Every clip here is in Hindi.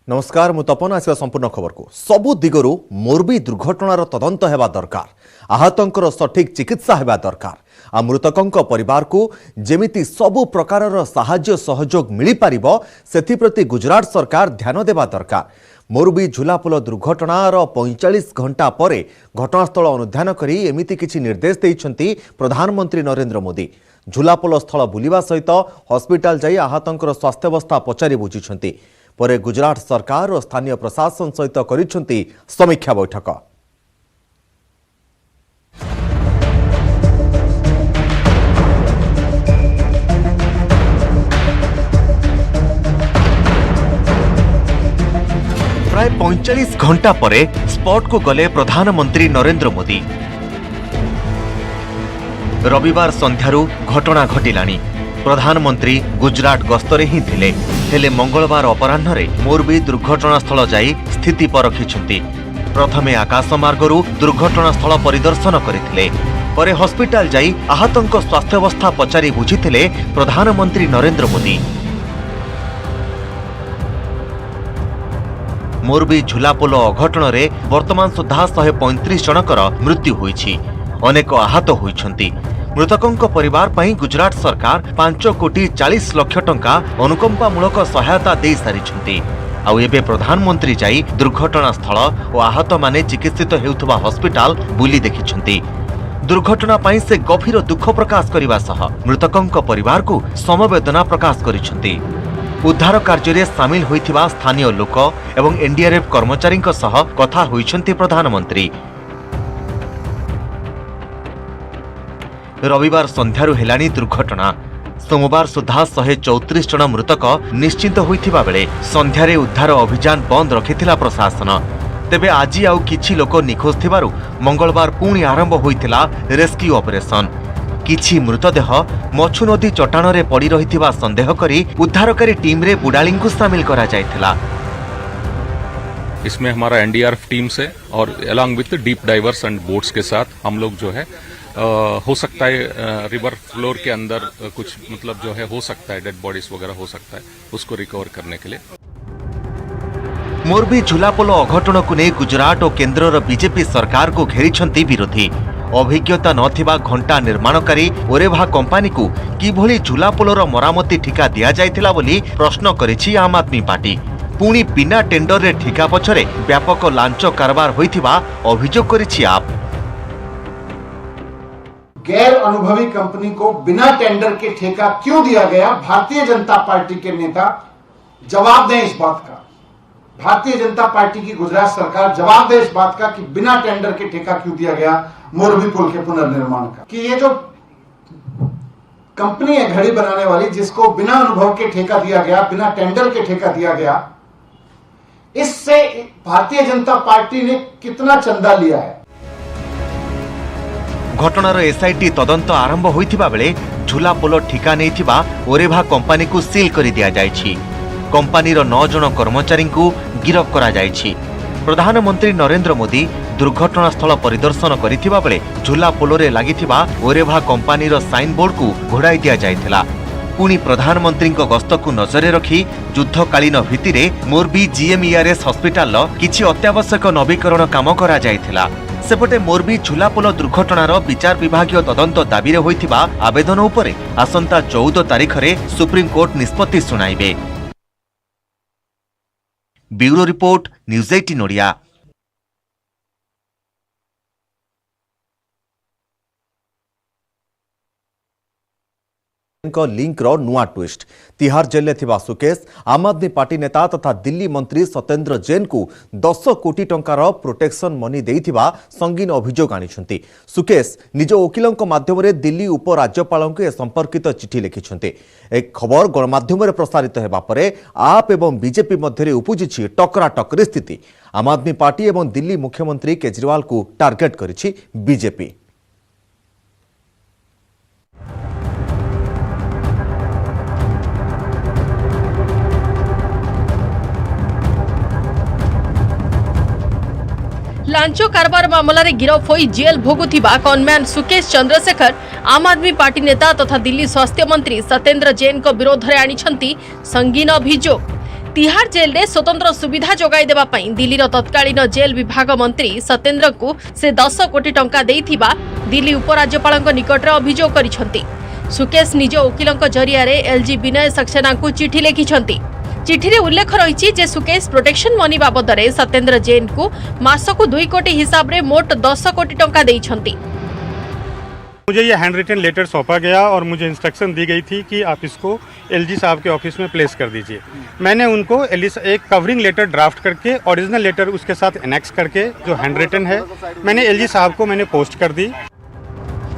नमस्कार मु तपन आसवा संपूर्ण खबर को सबु दिगरु मोरबी दुर्घटनार तदंत हेबा दरकार आहतंकर सठिक चिकित्सा हेबा दरकार आ मृतकंक परिवार को जेमिति सबु प्रकारर साहाय्य सहयोग मिली पारिबो सेथि प्रति गुजरात सरकार ध्यान देबा दरकार। मोरबी झुलापोल दुर्घटनार 45 घंटा परे घटनास्थल अनुध्यान करी एमिति किछि निर्देश दैछन्ति प्रधानमंत्री नरेंद्र मोदी। झुलापोल स्थल बुलिबा सहित हॉस्पिटल जाई आहतंकर स्वास्थ्यावस्था पचारि बुझिछन्ति। परे गुजरात सरकार और स्थानीय प्रशासन सहित करिछन्ति समीक्षा बैठक। प्राय 45 घंटा परे स्पॉट को गले प्रधानमंत्री नरेंद्र मोदी। रविवार संध्यारू घटना घटिलानी। प्रधानमंत्री गुजरात गस्तरे ही थिले हेले मंगलवार अपराह्न मोरबी दुर्घटनास्थल जाई स्थिति परखिछन्ति। प्रथमे आकाशमार्गरू दुर्घटनास्थल परिदर्शन करथिले, परे हॉस्पिटल जाई आहतंक स्वास्थ्यावस्था पचारि बुझिथिले प्रधानमंत्री नरेंद्र मोदी। मोरबी झुलापोल अघटन वर्तमान सुधा 135 जनकर मृत्यु होईछि, अनेक आहत होईछन्ति। मृतकों परिवार पई गुजरात सरकार 5 कोटी 40 लाख टंका अनुकंपामूलक सहायता दे सारिछन्ति। आउ एबे प्रधानमंत्री जाई दुर्घटना स्थल और आहत माने चिकित्सित हेउथबा हॉस्पिटल बुली देखिछन्ति। दुर्घटना पई से गभीर दुख प्रकाश करिबा सह मृतकों परिवार को समवेदना प्रकाश करिछन्ति। उद्धार कार्य रे शामिल होइथिबा स्थानीय लोक एवं एनडीआरएफ कर्मचारी सह कथा होइछन्ति प्रधानमंत्री। रविवार संध्यारू हेलानी दुर्घटना। सोमवार सुधा 134 जन मृतक निश्चिंत होइथिबा बेले संध्यारे उद्धार अभियान बंद रखिथिला प्रशासन। तेबे आज आउ किछि लोक निखोज थिबारु मंगलवार पुणी आरंभ होइथिला रेस्क्यू ऑपरेशन। किछि मृतदेह मछु नदी चट्टान रे पड़ी रहिथिबा संदेह करी उद्धारकारी टीम रे बुडालिंकु शामिल करा जायथिला। इसमें हमारा एनडीआरएफ टीम से और along with deep diverse and boats के साथ हम लोग जो है हो सकता है रिवर फ्लोर के अंदर कुछ मतलब जो है हो सकता है डेड बॉडीज वगैरह हो सकता है, उसको रिकवर करने के लिए। मोरबी झुलापोल अघटन को नहीं गुजरात और केंद्र बीजेपी सरकार को घेरी विरोधी। अभिज्ञता नथिबा घंटा निर्माणकारी ओरेभा कंपानी को किभली झुलापोलर मरामती ठिका दिया जायथिला बोली प्रश्न करिछि आम आदमी पार्टी। पुणी बिना टेंडर रे ठिका पछरे व्यापक लांच कारबार होइथिबा अभियोग करिछि आप। गैर अनुभवी कंपनी को बिना टेंडर के ठेका क्यों दिया गया? भारतीय जनता पार्टी के नेता जवाब दें इस बात का। भारतीय जनता पार्टी की गुजरात सरकार जवाब दे इस बात का कि बिना टेंडर के ठेका क्यों दिया गया मोरबी पुल के पुनर्निर्माण का। कि ये जो कंपनी है घड़ी बनाने वाली, जिसको बिना अनुभव के ठेका दिया गया, बिना टेंडर के ठेका दिया गया, इससे भारतीय जनता पार्टी ने कितना चंदा लिया है? घटनार एसआईटी तदंत आरंभ होइथिबा बेले झुलापोल ठिका नैथिबा ओरेभा कंपानी को सील करि दिया जायछि। कंपानीर 9 जन कर्मचारी को गिरफ करा जायछि। प्रधानमंत्री नरेंद्र मोदी दुर्घटना स्थल परिदर्शन करिथिबा बेले झुलापोलरे लागिथिबा ओरेभा कंपानीर साइन बोर्ड को घोड़ाई दिया जायथिला। पुणी प्रधानमंत्री गस्त को नजरे रखी युद्धकालीन भित्तिरे मोरबी जीएमईआरएस हॉस्पिटल किछि अत्यावश्यक नवीकरण काम करा जायथिला। सेपटे मोरबी झुलापोल दुर्घटनार विचार विभागीय तदंत दाबी होइथिबा आवेदन उपरे आसंता 14 तारिख रे सुप्रीम कोर्ट निष्पत्ति सुनाइबे। Bureau report news 18 Odia. Link रो नुआ ट्विस्ट। तिहार जेल में थिबा सुकेश आम आदमी पार्टी नेता तथा दिल्ली मंत्री सत्येंद्र जैन को 10 कोटी टंकार प्रोटेक्शन मनी देइथिबा संगीन अभियोग आनिछन्ति। सुकेश निज वकिलों माध्यम दिल्ली उपराज्यपाल को संपर्कित चिठी लिखिछन्ति। एक खबर गणमाध्यम प्रसारित हेबा परे आप एवं बीजेपी मध्य उपजिछि टकराटकर स्थिति। आम आदमी पार्टी एवं दिल्ली मुख्यमंत्री केजरीवाल को टार्गेट करिछि बीजेपी। लांच कारबार मामला रे गिरफ होई जेल भोगुथिबा कनम्यान सुकेश चंद्रशेखर आम आदमी पार्टी नेता तथा दिल्ली स्वास्थ्य मंत्री सत्येंद्र जैन को विरोध में आनिछंती संगीन अभियोग। तिहाड़ जेल रे स्वतंत्र सुविधा जोगाई देबा पई दिल्लीर तत्कालीन जेल विभाग मंत्री सत्येंद्र को से 10 कोटी टंका देइथिबा दिल्ली उपराज्यपाल निकट में अभियोग करिसंती। सुकेश निज वकिलंक जरिया रे एलजी विनय सक्सेना को चिठी लिखिसंती। चिठी रे उल्लेख रही जे सुकेश प्रोटेक्शन मनी बाबद रे सत्येंद्र जैन को मासकु 2 कोटी हिसाब रे मोट 10 कोटी टंका देइछंती। मुझे ये हैंड रिटन लेटर सौंपा गया और मुझे इंस्ट्रक्शन दी गई थी कि आप इसको एलजी साहब के ऑफिस में प्लेस कर दीजिए। मैंने उनको एक कवरिंग लेटर ड्राफ्ट करके ओरिजिनल लेटर उसके साथ एनेक्स करके जो हैंड रिटन है मैंने एलजी साहब को मैंने पोस्ट कर दी।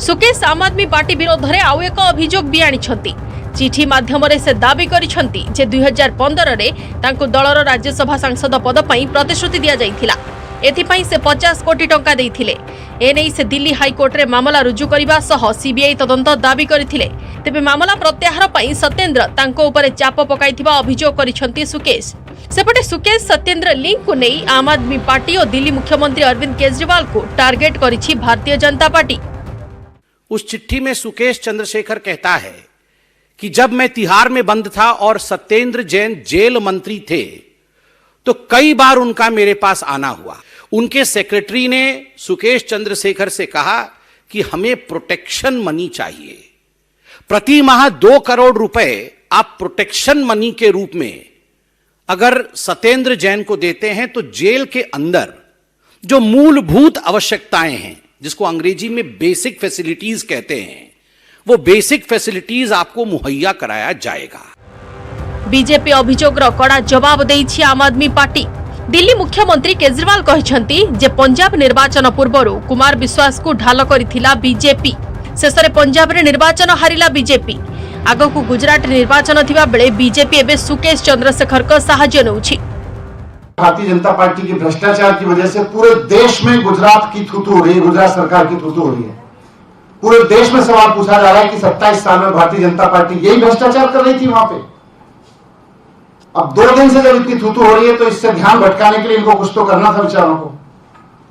सुकेश आम आदमी पार्टी विरोध में आउ एक अभियोग भी आनिछंती। चिठी माध्यम से दाबी करिछंती जे 2015 रे तांको दलर राज्यसभा सांसद पद पई प्रतिश्रुति दिया जाइथिला। एथिपई से 50 कोटी टंका देइथिले। एनै से दिल्ली हाईकोर्ट रे मामला रुजु करिबा सह सीबीआई तदंत दाबी करिथिले। तेबे मामला प्रत्याहार पई सत्येंद्र तांको ऊपर चाप पकाइथिबा अभियोग करिछंती सुकेश। सेपटे सुकेश सत्येंद्र लिंक को नहीं आम आदमी पार्टी और दिल्ली मुख्यमंत्री अरविंद केजरीवाल को टारगेट करिछि भारतीय जनता पार्टी। उस चिट्ठी में सुकेश चंद्रशेखर कहता है कि जब मैं तिहाड़ में बंद था और सत्येंद्र जैन जेल मंत्री थे तो कई बार उनका मेरे पास आना हुआ। उनके सेक्रेटरी ने सुकेश चंद्रशेखर से कहा कि हमें प्रोटेक्शन मनी चाहिए, प्रति माह 2 करोड़ रुपए आप प्रोटेक्शन मनी के रूप में अगर सत्येंद्र जैन को देते हैं तो जेल के अंदर जो मूलभूत आवश्यकताएं हैं जिसको अंग्रेजी में बेसिक फैसिलिटीज कहते हैं वो बेसिक फैसिलिटीज आपको मुहैया कराया जाएगा। बीजेपी अभियोगर कड़ा जवाब देइछि आम आदमी पार्टी। दिल्ली मुख्यमंत्री केजरीवाल कहिसंती जे पंजाब निर्वाचन पूर्वरु कुमार विश्वास को ढाल करिथिला बीजेपी। शेषरे पंजाब रे निर्वाचन हारिला बीजेपी। आगकु गुजरात निर्वाचन थिबा बेले बीजेपी एबे सुकेश चंद्रशेखर को सहायता नउछि। भारतीय जनता पार्टी के भ्रष्टाचार की वजह से पूरे देश में गुजरात की थूथू हो रही है, गुजरात सरकार की थूथू हो रही है। पूरे देश में सवाल पूछा जा रहा है कि 27 साल में भारतीय जनता पार्टी यही भ्रष्टाचार कर रही थी वहां पे। अब 2 दिन से जब इतनी थूथू हो रही है तो इससे ध्यान भटकाने के लिए इनको कुछ तो करना था बेचारों को।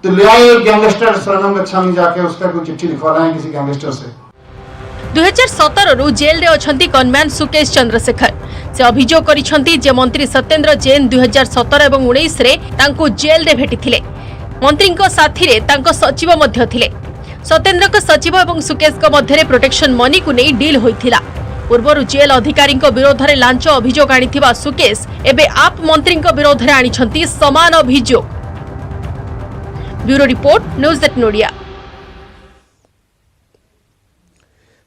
तो ले आए एक गैंगस्टर शरणम गच्छामी जाके उसका कोई चिट्ठी लिखवा रहे हैं किसी गैंगस्टर से। 2017 रु जेल रे अछंती कनमैन सुकेश चंद्रशेखर। से अभियोग करिसंती जे मंत्री सत्येंद्र जैन 2017 एवं 19 रे तांको जेल रे भेटिथिले। मंत्री को साथी रे तांको सचिव मध्य थिले। सत्येंद्र को सचिव एवं सुकेश को मध्य प्रोटेक्शन मनी को नहीं डील होइथिला। पूर्वर जेल अधिकारी विरोध में लांच अभियोग आनिथिबा सुकेश एबे आप मंत्री विरोध में आनिछंती समान अभियोग। Bureau report news 18 Odia.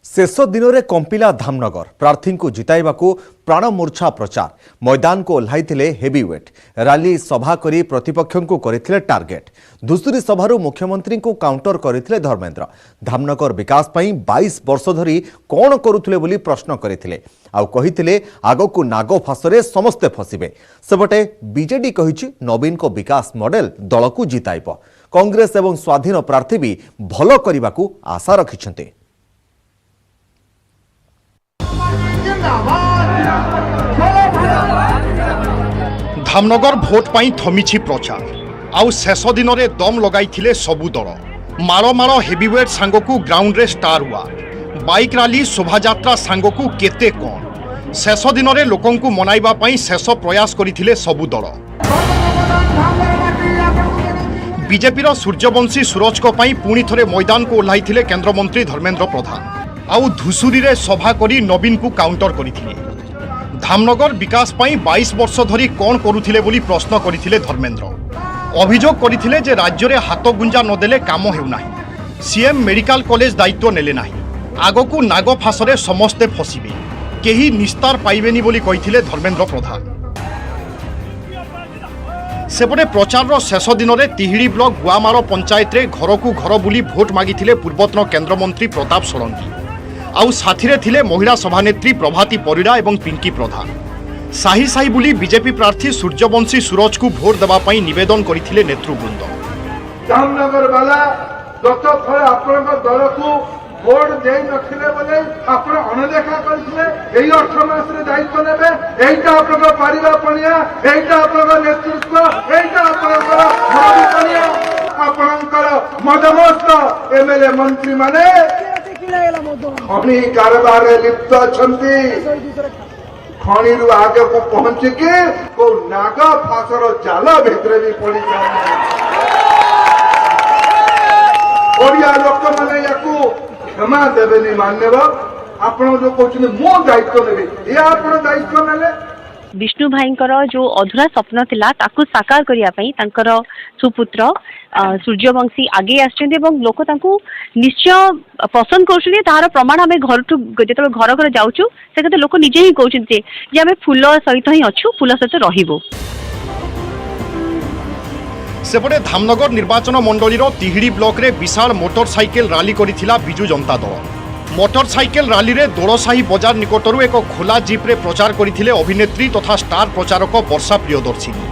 शेष दिन में कंपिला धामनगर प्रार्थी को जिताइबाकू प्राणमूर्छा प्रचार मैदान को ओह्लाइथिले हेवीवेट रैली सभा करी प्रतिपक्ष को करथिले टार्गेट। धुसुरी सभारू मुख्यमंत्री को काउंटर करथिले धर्मेंद्र। धामनगर विकास पई 22 वर्ष धरी कौन करुथिले बोली प्रश्न करथिले आउ कहिथिले आगकू नाग फासरे समस्ते फसिबे। सेपटे बीजेडी कहिछि नवीन को विकास मॉडल दल को जिताइब। कांग्रेस एवं स्वाधीन प्रार्थी भी भलो करिबाकू आशा रखिछन्ते। धामनगर भोट पाई थमिछि प्रचार आउ शेष दिन में दम लगाई सबु दल। माड़ माड़ हेवीवेट सांग को ग्राउंड रे स्टार हुआ बाइक रैली शोभायात्रा सांग को केते कौन शेष दिन में लोकं को मनाइबा पाई शेष प्रयास करथिले सबु दल। बीजेपीर सूर्यवंशी सूरज को पाई पुणी थरे मैदान को ओह्लाइथिले केंद्रमंत्री धर्मेंद्र प्रधान आउ धुसुरी रे सभा करी नवीन को काउंटर करथिले। धामनगर विकास पाई 22 वर्ष धरी कौन करुथिले बोली प्रश्न करथिले धर्मेंद्र। अभियोग करथिले जे राज्य रे हाथ गुंजा नदेले काम हेउनाही। सीएम मेडिकल कॉलेज दायित्व नेले नाही। आगकू नाग फासरे समस्ते फसिबे केही निस्तार पाइबेनी बोली कहिथिले धर्मेंद्र प्रधान। सेपटे प्रचार शेष दिन में तिहिड़ी ब्लॉक गुआमार पंचायत रे घर को घर बुली भोट मागिथिले पूर्वतन केंद्रमंत्री प्रताप षडंगी आउ साथीरे थिले महिला सभानेत्री प्रभाती परिड़ा एवं पिंकी प्रधान। साही साही बुली बीजेपी प्रार्थी सूर्यवंशी सूरज को भोट देबा पई निवेदन करिथिले नेतृवृंद। जामनगर वाला गत थर आपन दल को भोट दे नथिले बोले आपन अनदेखा करथिले। एई 8 मास रे दायित्व नेबे एइटा आपन परिवा पणिया एइटा आपन नेतृत्व एइटा आपन भावी पणिया आपन मदमस्त एमएलए मंत्री माने खनी कारबार लिप्त अछंती। खणी आगे को पहुंच के को नागा फासर जाला भितर भी पड़ी ओडिया लोक मैंने या क्षमा देवे मान्यव आपण जो कहते मो दायित्व ने आप दायित्व ने विष्णु भाईंकर जो अधूरा स्वप्न थिला ताकू साकार करिया पई तांकर सुपुत्र सूर्यवंशी आगे आछथि एवं लोक तांकू निश्चय पसंद करछथि तार प्रमाण हमें घर टू जेते घर घर जाउछु से कते लोक निजे ही कहछथि जे हमें फूल सहित ही अछु फूल सहित रहिबो। सेपटे धामनगर निर्वाचन मंडलीर तिहिड़ी ब्लॉक रे विशाल motorcycle rally करिथिला Biju Janata Dal. Motorcycle rally रे दोड़साही बजार निकटरू एक खोला जीप रे प्रचार करथिले अभिनेत्री तथा स्टार प्रचारक वर्षा प्रियदर्शिनी।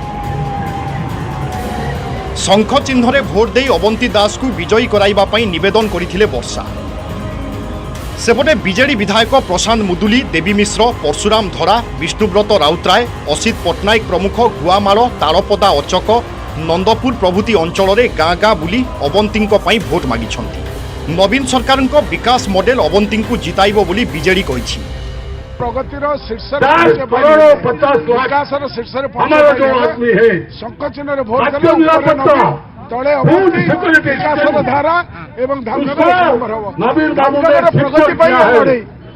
शंख चिन्ह रे भोट दे अवंती दास को विजयी कराइबा पई निवेदन करथिले वर्षा। सेपटे बीजेडी विधायक प्रशांत मुदुली, देवी मिश्र, परशुराम धरा, विष्णुव्रत राउतराय, असित पट्टनायक प्रमुख गुआमाल, तालपदा अचक, नंदपुर प्रभृति अंचल रे गाँ गाँ बुली अवंती भोट मागिछंती। नवीन सरकार विकास मॉडल अवंती को जिताइबो बोली बीजेडी कहिछि। प्रगतिर शीर्ष विकासर शीर्ष शंख चिन्ह भोट तले विकासर धारा एवं प्रगति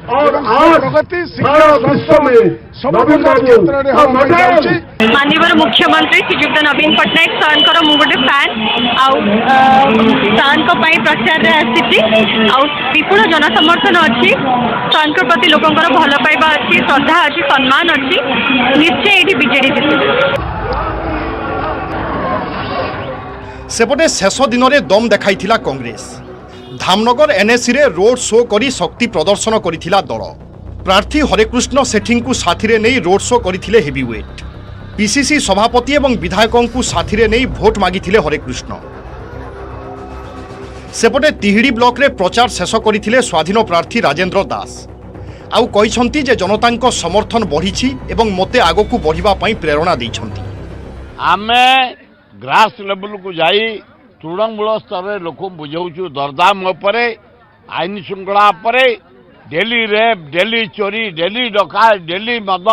प्रगति माननीय मुख्यमंत्री श्रीजुक्त नवीन पट्टनायक सर मु गोटे फैन सर प्रचार आसी विपुल जनसमर्थन अच्छी सर प्रति लोकंर भल पाइबा अच्छी श्रद्धा अच्छी सम्मान अच्छी निश्चय ये बीजेडी जीत। सेपटे शेष दिन में दम देखाइथिला कांग्रेस। धामनगर एनएसी रे रोड शो करी शक्ति प्रदर्शन करिथिला दल। प्रार्थी हरेकृष्ण सेठी को साथी रे नहीं रोड शो करिथिले हेवीवेट। पीसीसी सभापति एवं विधायकों को साथी रे नहीं भोट मागिथिले हरेकृष्ण। सेपटे तिहिड़ी ब्लॉक रे प्रचार शेष करिथिले स्वाधीन प्रार्थी राजेंद्र दास। आउ कहिसंती जे जनतांको समर्थन बढ़िछि एवं मते आगकू बढ़िबा पई प्रेरणा दैछंती। आमे ग्रास लेवल को जाई तृणमूल स्तर में लोक बुझाऊँ दरदाम आईन श्रृंखला डेली रेप, डेली चोरी, डेली डकायत, डेली मद,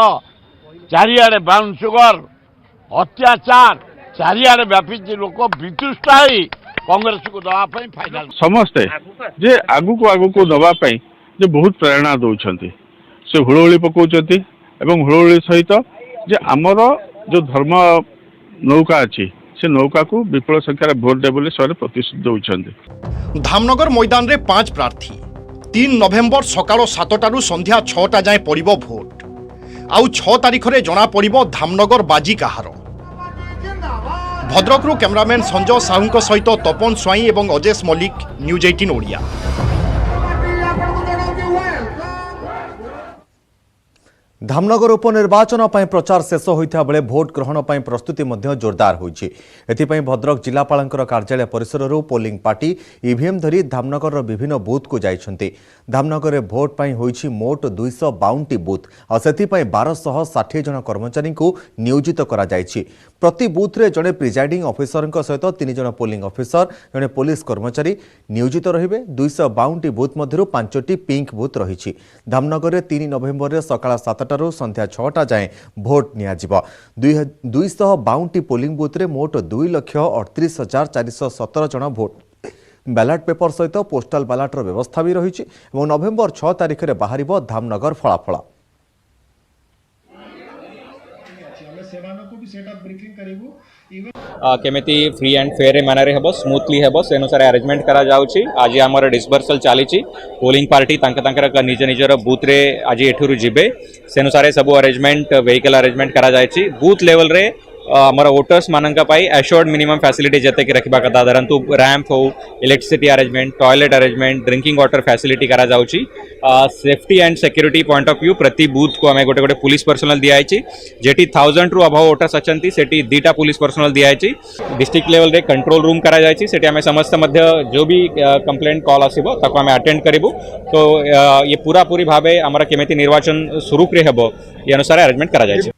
चारिआडे ब्राउन सुगर, अत्याचार चारिआडे व्यापी लोक वितुष्टा कांग्रेस को दवाई फाइनाल समस्ते जे आगु को दवाई जे बहुत प्रेरणा दौरान से हुड़हुड़ी पकाउछंती एवं हुड़हुड़ी सहित जे आमर जो धर्म नौका अच्छी से नौका को विपुल संख्यार भोट दे बोले सर प्रतिश्रुति दौरान। धामनगर मैदान रे 5 प्रार्थी 3 नवेम्बर सकाळ 7टारू संध्या 6टा जाए पड़िबो भोट। आउ 6 तारिख रे जना पड़िबो धामनगर बाजी काहार। भद्रकरू कैमरामैन संजय साहू सहित तपन स्वाई एवं अजेश मल्लिक, न्यूज 18 ओडिया। धामनगर उपनिर्वाचन पर प्रचार शेष होता बेले भोट ग्रहण पर प्रस्तुति जोरदार होइछि। एथिपई भद्रक जिलापालंकर कार्यालय परिसर पोलिंग पार्टी ईवीएम धरी धामनगर विभिन्न बूथ को जाइछन्ति। धामनगर में भोट पर होइछि मोट 252 बूथ और सेथिपई 1260 जन कर्मचारी को नियोजित करा जाइछि। प्रति बूथ रे जड़े प्रिजाइडिंग ऑफिसर सहित 3 जन पोलिंग ऑफिसर, जड़े पुलिस कर्मचारी नियोजित रहिबे। 252 बूथ मध्यरु 5टी पिंक बूथ रहिछि। धामनगर में 3 नवेम्बर सकाळ 7टारू संध्या 6टा जाए भोट नियाजिब। 252 पोलिंग बूथ रे मोट 2,38,417 जन भोट बैलेट पेपर सहित पोस्टाल बैलेटर व्यवस्था भी रही। नवेम्बर 6 तारिख में बाहर धामनगर फलाफल। केमिति फ्री एंड फेयर मैनर हे स्मूथली हे से अनुसार अरेंजमेंट करा जाउछि। आज आमर डिस्बर्सल चली पोलिंग पार्टी निज निजर बूथ रे आज एठुरु जिबे से अनुसार सब अरेंजमेंट व्हीकल अरेंजमेंट करा जायछि। बूथ लेवल रे आमर वोटर्स मानक पाई एश्योर्ड मिनिमम फैसिलिटी जते कि रखिबा कथा धरंतु रैंप हो, electricity arrangement, toilet arrangement, drinking water facility करा जाउछि। Safety and security point of view प्रति बूथ को हमें गोटे गोटे पुलिस पर्सनल दियाइछि। जेटी 1000 रु अभाव वोटर्स अछंती सेटी 2टा पुलिस पर्सनल दियाइछि। डिस्ट्रिक्ट लेवल रे कंट्रोल रूम करा जायछि। सेटी हमें समस्त मध्य जो भी कंप्लेंट कॉल आसीबो ताको हमें अटेंड करिबु। तो ये पूरा पूरी भाबे हमरा केमिति निर्वाचन सुरुक रे हेबो ये अनुसार अरेंजमेंट करा जायछि।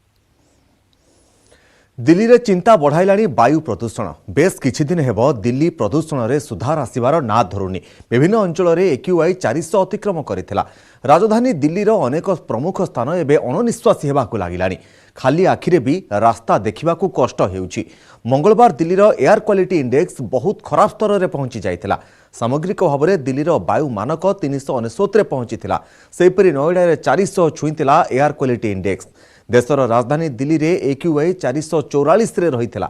दिल्ली रे चिंता बढ़ाइलाणी वायु प्रदूषण बेस किछि दिन हेब दिल्ली प्रदूषण रे सुधार आसिबार ना धरुनी विभिन्न अंचल रे AQI 400 अतिक्रम करिथिला राजधानी दिल्ली रो अनेक प्रमुख स्थान एबे अणनिश्वासी हेबाकू लागिलाणी खाली आखिरे भी रास्ता देखिबाकू कष्ट हेउची मंगलवार दिल्ली रो एयर क्वालिटी इंडेक्स बहुत खराब स्तर रे पहुंची जाइथिला सामग्रिक भाव में दिल्ली रो वायु मानक 369 रे पहुंचीथिला सेपरि नोएडा रे 400 छुईथिला एयर क्वालिटी इंडेक्स देशर राजधानी दिल्ली रे AQI 444 रे रहिथिला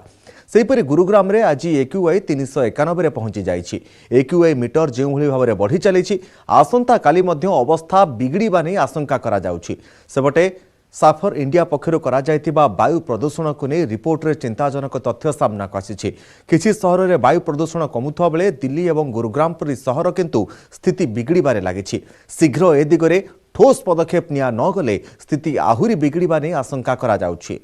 सेपरि गुरुग्राम रे आज AQI 391 रे पहुंची जाइछि AQI मीटर जेउ भली भाव रे बढ़ी चलीछि आसंता काली मध्य अवस्था बिगड़ीबा नै आशंका करा जाउछि सेबटे साफर इंडिया पक्षर करा जायतिबा वायु प्रदूषण को नहीं रिपोर्ट रे चिंताजनक तथ्य सामना आसी किछि सहर रे वायु प्रदूषण कमुथुवा बेले दिल्ली एवं गुरुग्राम परि सहर किंतु स्थिति बिगड़ीबारे लागिछि शीघ्र ए दिगरे ठोस पदक्षेप निया न गले स्थिति आहुरी बिगड़ीबा नै आशंका करा जाउछि।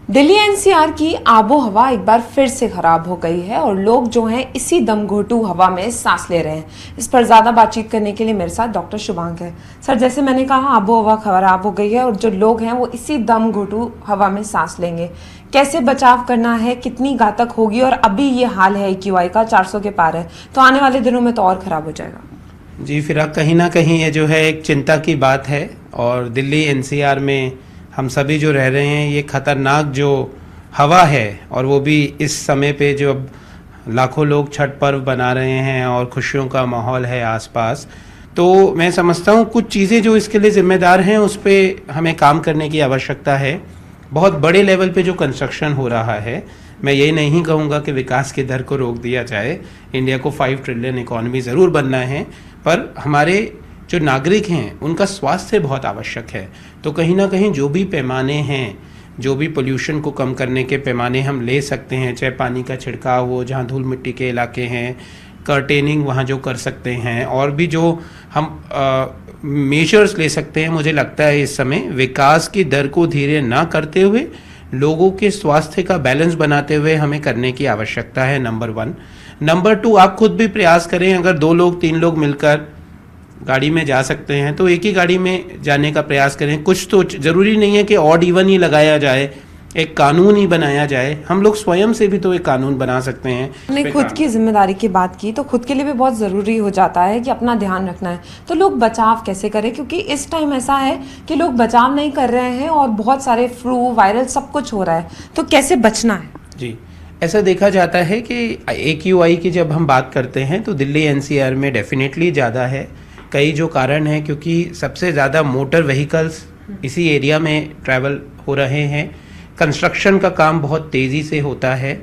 दिल्ली NCR की आबो हवा एक बार फिर से खराब हो गई है और लोग जो हैं इसी दम घोटू हवा में सांस ले रहे हैं। इस पर ज्यादा बातचीत करने के लिए मेरे साथ डॉक्टर शुभांक है। सर, जैसे मैंने कहा आबो हवा खराब हो गई है और जो लोग हैं वो इसी दम घोटू हवा में सांस लेंगे, कैसे बचाव करना है, कितनी घातक होगी? और अभी ये हाल है AQI का 400 के पार है, तो आने वाले दिनों में तो और खराब हो जाएगा। जी फिराक, कहीं ना कहीं ये जो है एक चिंता की बात है और दिल्ली NCR में हम सभी जो रह रहे हैं ये खतरनाक जो हवा है और वो भी इस समय पे जो अब लाखों लोग छठ पर्व बना रहे हैं और खुशियों का माहौल है आसपास, तो मैं समझता हूँ कुछ चीज़ें जो इसके लिए जिम्मेदार हैं उस पर हमें काम करने की आवश्यकता है। बहुत बड़े लेवल पे जो कंस्ट्रक्शन हो रहा है, मैं ये नहीं कहूँगा कि विकास की दर को रोक दिया जाए, इंडिया को 5 ट्रिलियन इकॉनमी ज़रूर बनना है, पर हमारे जो नागरिक हैं उनका स्वास्थ्य बहुत आवश्यक है। तो कहीं ना कहीं जो भी पैमाने हैं, जो भी पोल्यूशन को कम करने के पैमाने हम ले सकते हैं, चाहे पानी का छिड़काव हो जहाँ धूल मिट्टी के इलाके हैं, कर्टेनिंग वहाँ जो कर सकते हैं, और भी जो हम मेजर्स ले सकते हैं, मुझे लगता है इस समय विकास की दर को धीरे ना करते हुए लोगों के स्वास्थ्य का बैलेंस बनाते हुए हमें करने की आवश्यकता है, नंबर 1। नंबर 2, आप खुद भी प्रयास करें, अगर 2 लोग 3 लोग मिलकर गाड़ी में जा सकते हैं तो एक ही गाड़ी में जाने का प्रयास करें। कुछ तो जरूरी नहीं है कि ऑड इवन ही लगाया जाए, एक कानून ही बनाया जाए, हम लोग स्वयं से भी तो एक कानून बना सकते हैं। हमने खुद की जिम्मेदारी की बात की तो खुद के लिए भी बहुत ज़रूरी हो जाता है कि अपना ध्यान रखना है। तो लोग बचाव कैसे करें, क्योंकि इस टाइम ऐसा है कि लोग बचाव नहीं कर रहे हैं और बहुत सारे फ्लू वायरल सब कुछ हो रहा है, तो कैसे बचना है? जी, ऐसा देखा जाता है कि AQI की जब हम बात करते हैं तो दिल्ली NCR में डेफिनेटली ज़्यादा है। कई जो कारण हैं, क्योंकि सबसे ज़्यादा मोटर व्हीकल्स इसी एरिया में ट्रैवल हो रहे हैं, कंस्ट्रक्शन का काम बहुत तेज़ी से होता है,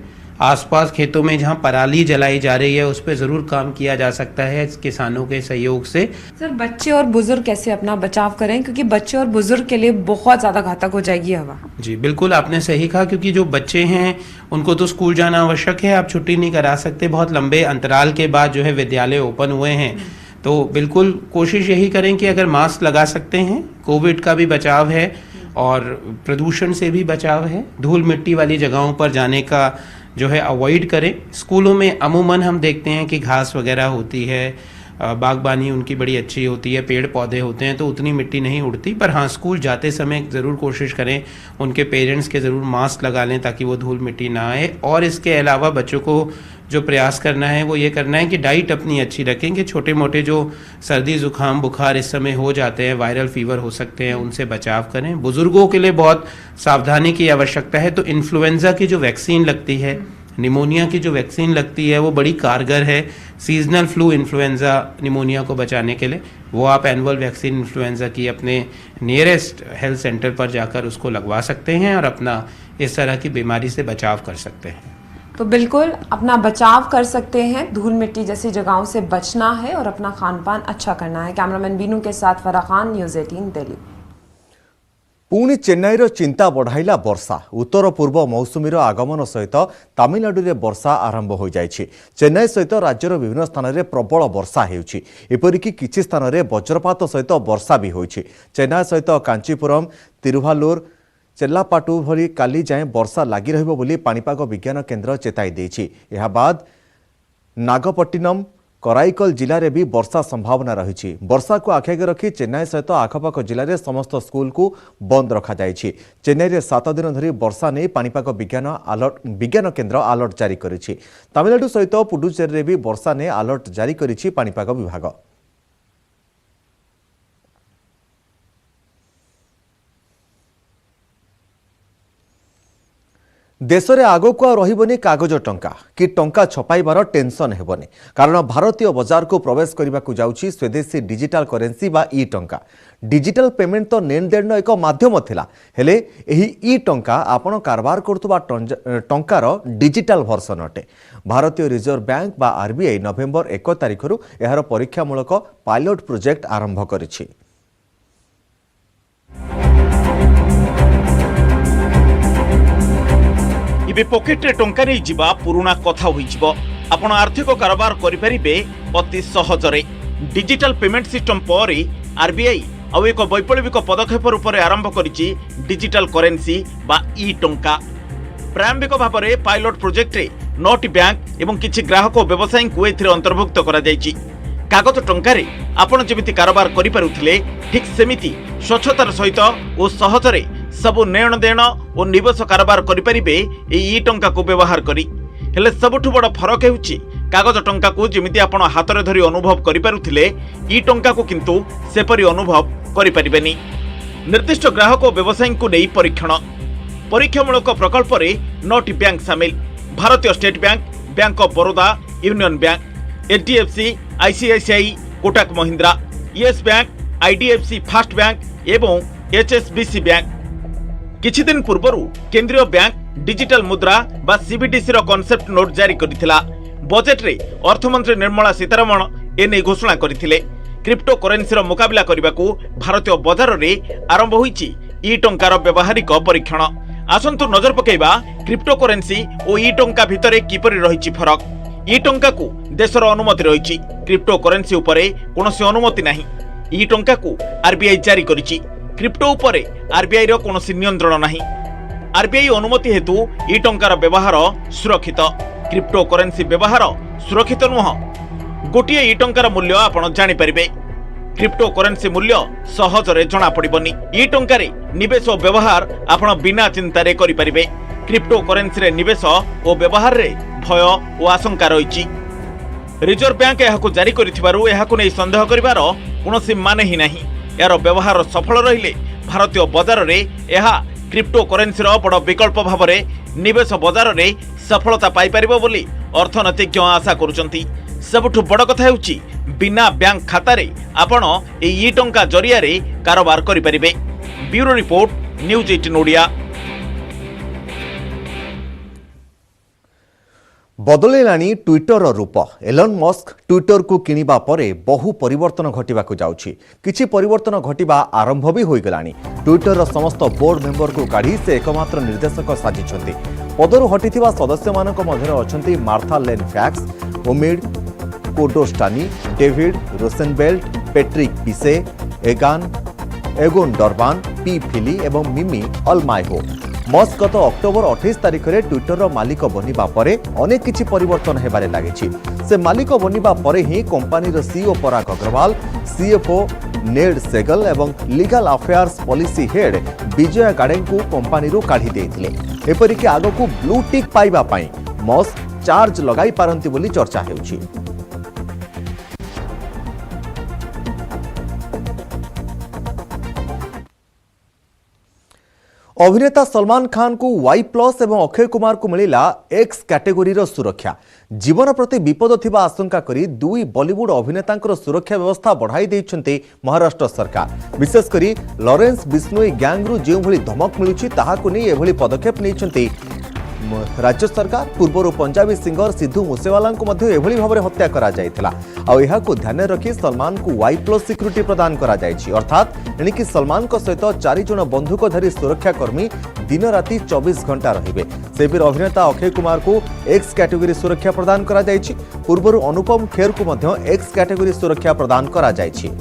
आसपास खेतों में जहां पराली जलाई जा रही है उस पर ज़रूर काम किया जा सकता है किसानों के सहयोग से। सर, बच्चे और बुजुर्ग कैसे अपना बचाव करें, क्योंकि बच्चे और बुजुर्ग के लिए बहुत ज़्यादा घातक हो जाएगी हवा? जी बिल्कुल, आपने सही कहा, क्योंकि जो बच्चे हैं उनको तो स्कूल जाना आवश्यक है, आप छुट्टी नहीं करा सकते, बहुत लंबे अंतराल के बाद जो है विद्यालय ओपन हुए हैं, तो बिल्कुल कोशिश यही करें कि अगर मास्क लगा सकते हैं, कोविड का भी बचाव है और प्रदूषण से भी बचाव है, धूल मिट्टी वाली जगहों पर जाने का जो है अवॉइड करें। स्कूलों में अमूमन हम देखते हैं कि घास वगैरह होती है, बागबानी उनकी बड़ी अच्छी होती है, पेड़ पौधे होते हैं, तो उतनी मिट्टी नहीं उड़ती, पर हाँ स्कूल जाते समय ज़रूर कोशिश करें उनके पेरेंट्स के ज़रूर मास्क लगा लें ताकि वो धूल मिट्टी ना आए। और इसके अलावा बच्चों को जो प्रयास करना है वो ये करना है कि डाइट अपनी अच्छी रखें, कि छोटे मोटे जो सर्दी ज़ुकाम बुखार इस समय हो जाते हैं, वायरल फीवर हो सकते हैं, उनसे बचाव करें। बुज़ुर्गों के लिए बहुत सावधानी की आवश्यकता है, तो इन्फ्लुएंज़ा की जो वैक्सीन लगती है, निमोनिया की जो वैक्सीन लगती है वो बड़ी कारगर है, सीजनल फ्लू इन्फ्लुएंज़ा निमोनिया को बचाने के लिए, वो आप एनुअल वैक्सीन इन्फ्लुएंज़ा की अपने नियरेस्ट हेल्थ सेंटर पर जाकर उसको लगवा सकते हैं और अपना इस तरह की बीमारी से बचाव कर सकते हैं। तो बिल्कुल अपना बचाव कर सकते हैं, धूल मिट्टी जैसी जगहों से बचना है और अपना खान पान अच्छा करना है। कैमरामैन बीनू के साथ फराह खान, न्यूज़ 18 दिल्ली। पुणी चेन्नईर चिंता बढ़ाइला वर्षा। उत्तर पूर्व मौसुमीर आगमन सहित तमिलनाडु में वर्षा आरंभ हो जाइछि। चेन्नई सहित राज्यर विभिन्न स्थान में प्रबल वर्षा हेउछि, एपरिकी किछि स्थान में वज्रपात सहित वर्षा भी होइछि। चेन्नई सहित कांचीपुरम, तिरुभालुर, चेल्लापाटू भली काली जाए वर्षा लगी रहिबो बोली पाणीपाग विज्ञान केन्द्र चेताई देछि। एहा बाद नागपट्टिनम, कराईकल जिले में भी वर्षा संभावना रही। वर्षा को आखिगे रखी चेन्नई सहित आखपाख जिले में समस्त स्कूल को बंद रखा जायछि। चेन्नई में 7 दिन धरी वर्षा नहीं पानीपाग विज्ञान केन्द्र अलर्ट जारी करिछि। तमिलनाडु सहित पुडुचेरी में भी वर्षा नहीं अलर्ट जारी करिछि पानीपाग विभाग। देश में आगक रही कागज टंका कि टंका छपाइबार टेंशन हेबनी, कारण भारतीय बाजार को प्रवेश करने को जाउछि स्वदेशी डिजिटल करेन्सी बा ई टंका। डिजिटल पेमेंट तो लेनदेन एक माध्यम थिला, हेले एही ई टंका आपण कारबार करतुबा टंकार डिजिटल वर्सन अटे। भारतीय रिजर्व बैंक बा आरबीआई नवेम्बर 1 तारिखरु एहार परीक्षामूलक पायलट प्रोजेक्ट आरंभ करिछि। इबे पॉकेट रे टंका नहीं जिबा पुराना कथा होई जिवो। आपण आर्थिक कारोबार करि परिबे अति सहजरे। डिजिटल पेमेंट सिस्टम पर आरबीआई आउ एक वैप्लविक पदक्षेप रूप में आरंभ करिछि डिजिटल करेन्सी बा ई टंका। प्रारंभिक भाव में पायलट प्रोजेक्ट रे 9टी बैंक एवं किछि ग्राहक और व्यवसायी को एथिरे अंतर्भुक्त करा जायछि। कागज टंका रे आपण जेमिति कारोबार करि पारुथिले ठीक सेमिति स्वच्छतार सहित और सहजरे सबु नेण देण और निवेश कारोबार करिपारिबे ई टंका को व्यवहार करी। हेले सबुठु बड़ फरक हेउछि कागज टंका को जेमिति आपण हातरे धरी अनुभव करिपारुथिले ई टंका को किंतु सेपरि अनुभव करिपारिबेनी। निर्दिष्ट ग्राहक और व्यवसायी को नहीं परीक्षामूलक प्रकल्प रे 9टी बैंक सामिल। भारतीय state bank, bank of Baroda, union bank, HDFC, ICICI, Kotak Mahindra, yes bank, IDFC fast bank एवं एचएसबीसी बैंक। किछि दिन पूर्व केंद्रीय बैंक डिजिटल मुद्रा बा सीबीडीसी रो कॉन्सेप्ट नोट जारी करिथिला। बजेट रे अर्थमंत्री निर्मला सीतारमण एने घोषणा करिथिले। क्रिप्टो करेन्सी रो मुकाबला करबाकू भारतीय बाजार रे आरंभ होईछि ई टंकार व्यवहारिक परीक्षण। आसंतु नजर पकेइबा क्रिप्टो करेन्सी और ई टंका भितरे किपरि रहिछि फरक। ई टंका को देशर अनुमति रहिछि, क्रिप्टो करेन्सी उपरे कोनोसी अनुमति नाही। ई टंका को आरबीआई जारी करिछि। क्रिप्टो उपरे आरबीआई रो कोनोसी नियंत्रण नाही। आरबीआई अनुमति हेतु ई टंकार व्यवहार सुरक्षित। क्रिप्टो करेन्सी व्यवहार सुरक्षित नुह। गोटिए ई टंकार मूल्य आपण जानि परिबे। क्रिप्टो करेन्सी मूल्य सहजरे जना पड़िबनी। ई टंकारे निवेश और व्यवहार आपण बिना चिंता रे करि परिबे। क्रिप्टो करेन्सी रे निवेश और व्यवहार रे भय और आशंका रहिछि। रिजर्व बैंक एहाकु जारी करिथिबारु एहाकु नै संदेह करिवार कोनोसी माने ही नाही। यार व्यवहार सफल रहिले भारतीय बाजार रे एहा क्रिप्टो करेन्सी रो बड़ विकल्प भाव में निवेश बाजार रे सफलता पाई परिबो बोली अर्थनीतिज्ञ आशा करुचंती। सबुठु बड़ कथा हेउची बिना बैंक खाता रे आपण ई टंका जरिया रे कारोबार करि परिबे। Bureau report, news 18 Odia. बदलैलानी ट्विटर रूप। एलन मस्क ट्विटर को किनिबा परे बहु परिवर्तन घटिबाकू जाउछि। किछि परिवर्तन घटिबा आरंभ भी होई गलानी। ट्विटर समस्त बोर्ड मेंबर को काढी से एकमात्र निर्देशक साजिछंती। पदरु हटिथिबा सदस्य मानक मध्यरे अछंती मार्था लेन फैक्स, ओमिड कोडोस्टानी, डेविड रोसेनबेल्ट, पेट्रिक पिसे, एगोन डरबान, पी फिली एवं मिमी अलमाइहो। मस्क गत अक्टोबर 28 तारिख में ट्विटर मालिक बनिबा परे अनेक किछि परिवर्तन हेबारे लागिछि। से मालिक बनिबा परे ही कंपनी सीईओ पराग अग्रवाल, सीएफओ नेड सेगल एवं लीगल अफेयर्स पॉलिसी हेड विजय गाडेन को कंपनी रू काढी देथिले। एपरिक आगकू ब्लू टिक पाइबा पई मस्क चार्ज लगाई पारंती बोली चर्चा हेउछि। अभिनेता सलमान खान को Y+ एवं अक्षय कुमार को मिला एक्स कैटेगोरी सुरक्षा। जीवन प्रति विपद थिबा आशंका करी दुई बॉलीवुड अभिनेतांकर सुरक्षा व्यवस्था बढ़ाई देइछन्ते महाराष्ट्र सरकार। विशेषकर लॉरेंस बिश्नोई गैंग जो भली धमक मिलुछि ताहाकु नै एभली पदक्षेप नैछन्ते राज्य सरकार। पूर्वर पंजाबी सिंगर सिद्धू मूसेवाला को मध्य एभली भाबरे हत्या करा जायथिला। आउ एहाकु ध्यान रखी सलमान को Y+ सिक्यूरिटी प्रदान करा जायछि। अर्थात एणिकी सलमान को सहित 4 जण बंधुकधारी सुरक्षाकर्मी दिन राति 24 घंटा रहिबे। सेबीर अभिनेता अक्षय कुमार को एक्स कैटेगोरी सुरक्षा प्रदान करा जायछि। पूर्वर अनुपम खेर को मध्य एक्स कैटेगोरी सुरक्षा प्रदान करा जायछि।